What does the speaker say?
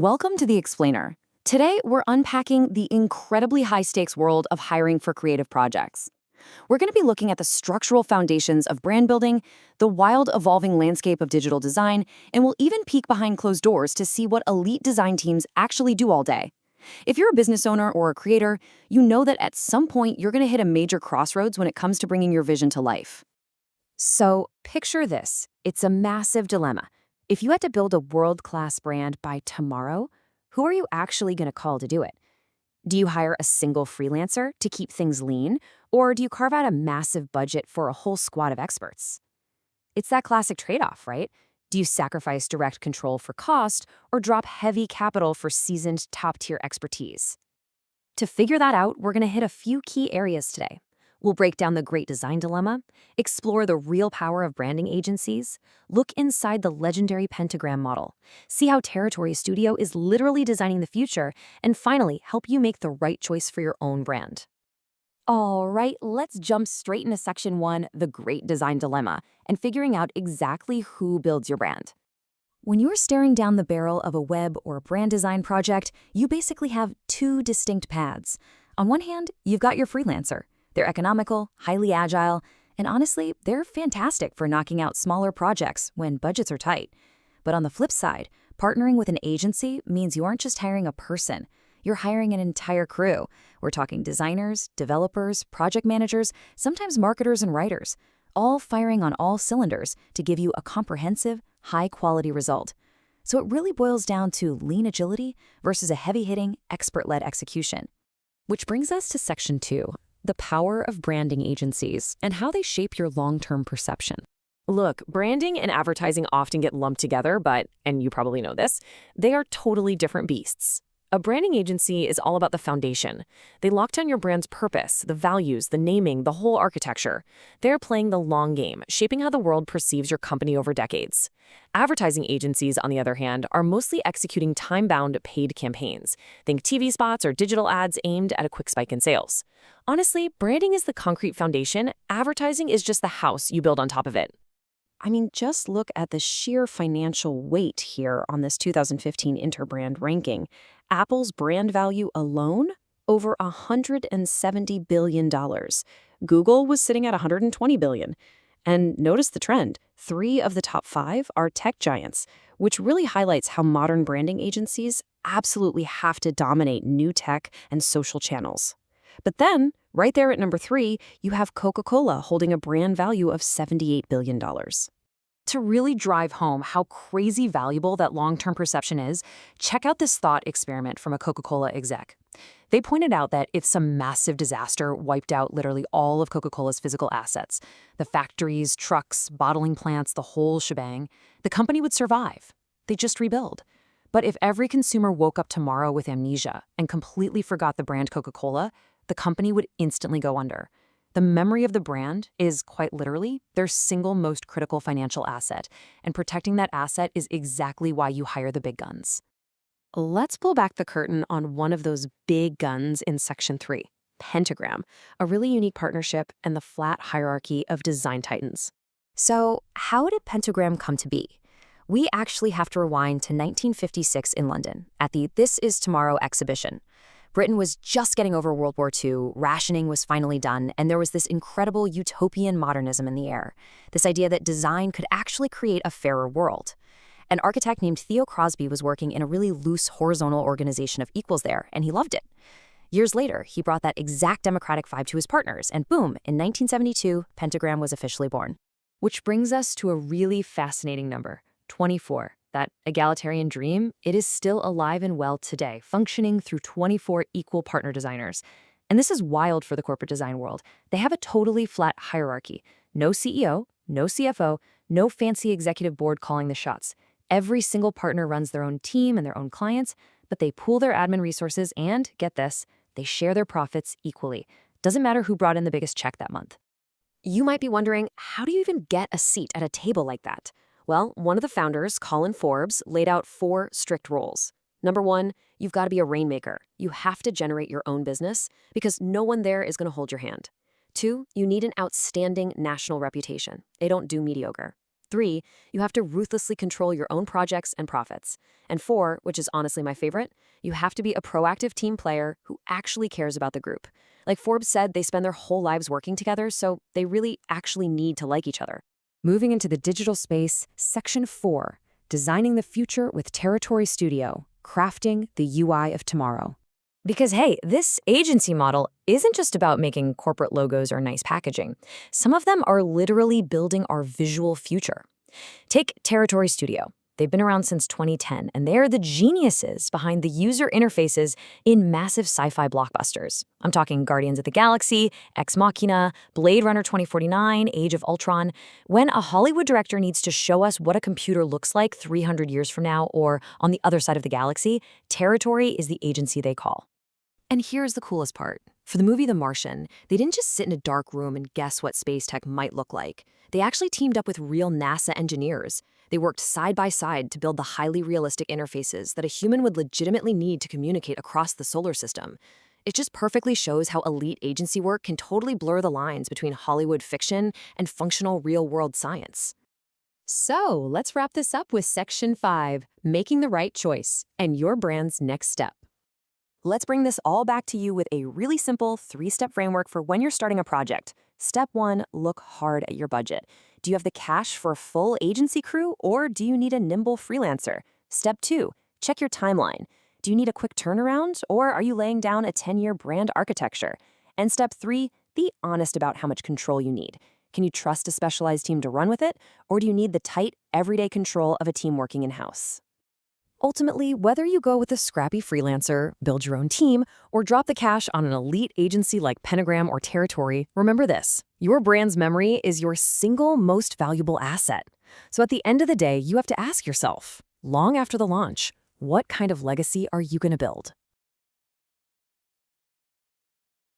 Welcome to The Explainer. Today, we're unpacking the incredibly high-stakes world of hiring for creative projects. We're going to be looking at the structural foundations of brand building, the wild evolving landscape of digital design, and we'll even peek behind closed doors to see what elite design teams actually do all day. If you're a business owner or a creator, you know that at some point you're going to hit a major crossroads when it comes to bringing your vision to life. So, picture this. It's a massive dilemma. If you had to build a world-class brand by tomorrow, who are you actually going to call to do it? Do you hire a single freelancer to keep things lean, or do you carve out a massive budget for a whole squad of experts? It's that classic trade-off, right? Do you sacrifice direct control for cost, or drop heavy capital for seasoned top-tier expertise? To figure that out, we're going to hit a few key areas today. We'll break down the great design dilemma, explore the real power of branding agencies, look inside the legendary pentagram model, see how Territory Studio is literally designing the future, and finally, help you make the right choice for your own brand. All right, let's jump straight into Section 1, the great design dilemma, and figuring out exactly who builds your brand. When you're staring down the barrel of a web or brand design project, you basically have two distinct paths. On one hand, you've got your freelancer. They're economical, highly agile, and honestly, they're fantastic for knocking out smaller projects when budgets are tight. But on the flip side, partnering with an agency means you aren't just hiring a person. You're hiring an entire crew. We're talking designers, developers, project managers, sometimes marketers and writers, all firing on all cylinders to give you a comprehensive, high-quality result. So it really boils down to lean agility versus a heavy-hitting, expert-led execution. Which brings us to Section 2. The power of branding agencies and how they shape your long-term perception. Look, branding and advertising often get lumped together, but, and you probably know this, they are totally different beasts. A branding agency is all about the foundation. They lock down your brand's purpose, the values, the naming, the whole architecture. They're playing the long game, shaping how the world perceives your company over decades. Advertising agencies, on the other hand, are mostly executing time-bound paid campaigns. Think TV spots or digital ads aimed at a quick spike in sales. Honestly, branding is the concrete foundation. Advertising is just the house you build on top of it. I mean, just look at the sheer financial weight here on this 2015 Interbrand ranking. Apple's brand value alone, over $170 billion. Google was sitting at $120 billion. And notice the trend. 3 of the top 5 are tech giants, which really highlights how modern branding agencies absolutely have to dominate new tech and social channels. But then, right there at number 3, you have Coca-Cola holding a brand value of $78 billion. To really drive home how crazy valuable that long-term perception is, check out this thought experiment from a Coca-Cola exec. They pointed out that if some massive disaster wiped out literally all of Coca-Cola's physical assets, the factories, trucks, bottling plants, the whole shebang, the company would survive. They'd just rebuild. But if every consumer woke up tomorrow with amnesia and completely forgot the brand Coca-Cola, the company would instantly go under. The memory of the brand is, quite literally, their single most critical financial asset, and protecting that asset is exactly why you hire the big guns. Let's pull back the curtain on one of those big guns in Section 3, Pentagram, a really unique partnership and the flat hierarchy of design titans. So, how did Pentagram come to be? We actually have to rewind to 1956 in London, at the This Is Tomorrow exhibition. Britain was just getting over World War II, rationing was finally done, and there was this incredible utopian modernism in the air, this idea that design could actually create a fairer world. An architect named Theo Crosby was working in a really loose horizontal organization of equals there, and he loved it. Years later, he brought that exact democratic vibe to his partners, and boom, in 1972, Pentagram was officially born. Which brings us to a really fascinating number, 24. That egalitarian dream, it is still alive and well today, functioning through 24 equal partner designers. And this is wild for the corporate design world. They have a totally flat hierarchy. No CEO, no CFO, no fancy executive board calling the shots. Every single partner runs their own team and their own clients, but they pool their admin resources and, get this, they share their profits equally. Doesn't matter who brought in the biggest check that month. You might be wondering, how do you even get a seat at a table like that? Well, one of the founders, Colin Forbes, laid out 4 strict rules. Number 1, you've got to be a rainmaker. You have to generate your own business because no one there is going to hold your hand. 2, you need an outstanding national reputation. They don't do mediocre. 3, you have to ruthlessly control your own projects and profits. And 4, which is honestly my favorite, you have to be a proactive team player who actually cares about the group. Like Forbes said, they spend their whole lives working together, so they really actually need to like each other. Moving into the digital space, Section 4, Designing the Future with Territory Studio, Crafting the UI of Tomorrow. Because, hey, this agency model isn't just about making corporate logos or nice packaging. Some of them are literally building our visual future. Take Territory Studio. They've been around since 2010, and they are the geniuses behind the user interfaces in massive sci-fi blockbusters. I'm talking Guardians of the Galaxy, Ex Machina, Blade Runner 2049, Age of Ultron. When a Hollywood director needs to show us what a computer looks like 300 years from now or on the other side of the galaxy, Territory is the agency they call. And here's the coolest part. For the movie The Martian, they didn't just sit in a dark room and guess what space tech might look like. They actually teamed up with real NASA engineers. They worked side by side to build the highly realistic interfaces that a human would legitimately need to communicate across the solar system. It just perfectly shows how elite agency work can totally blur the lines between Hollywood fiction and functional real-world science. So let's wrap this up with Section 5, Making the Right Choice, and your brand's next step. Let's bring this all back to you with a really simple 3-step framework for when you're starting a project. Step 1, look hard at your budget. Do you have the cash for a full agency crew, or do you need a nimble freelancer? Step 2, check your timeline. Do you need a quick turnaround, or are you laying down a 10-year brand architecture? And step 3, be honest about how much control you need. Can you trust a specialized team to run with it, or do you need the tight, everyday control of a team working in-house? Ultimately, whether you go with a scrappy freelancer, build your own team, or drop the cash on an elite agency like Pentagram or Territory, remember this: your brand's memory is your single most valuable asset. So at the end of the day, you have to ask yourself, long after the launch, what kind of legacy are you going to build?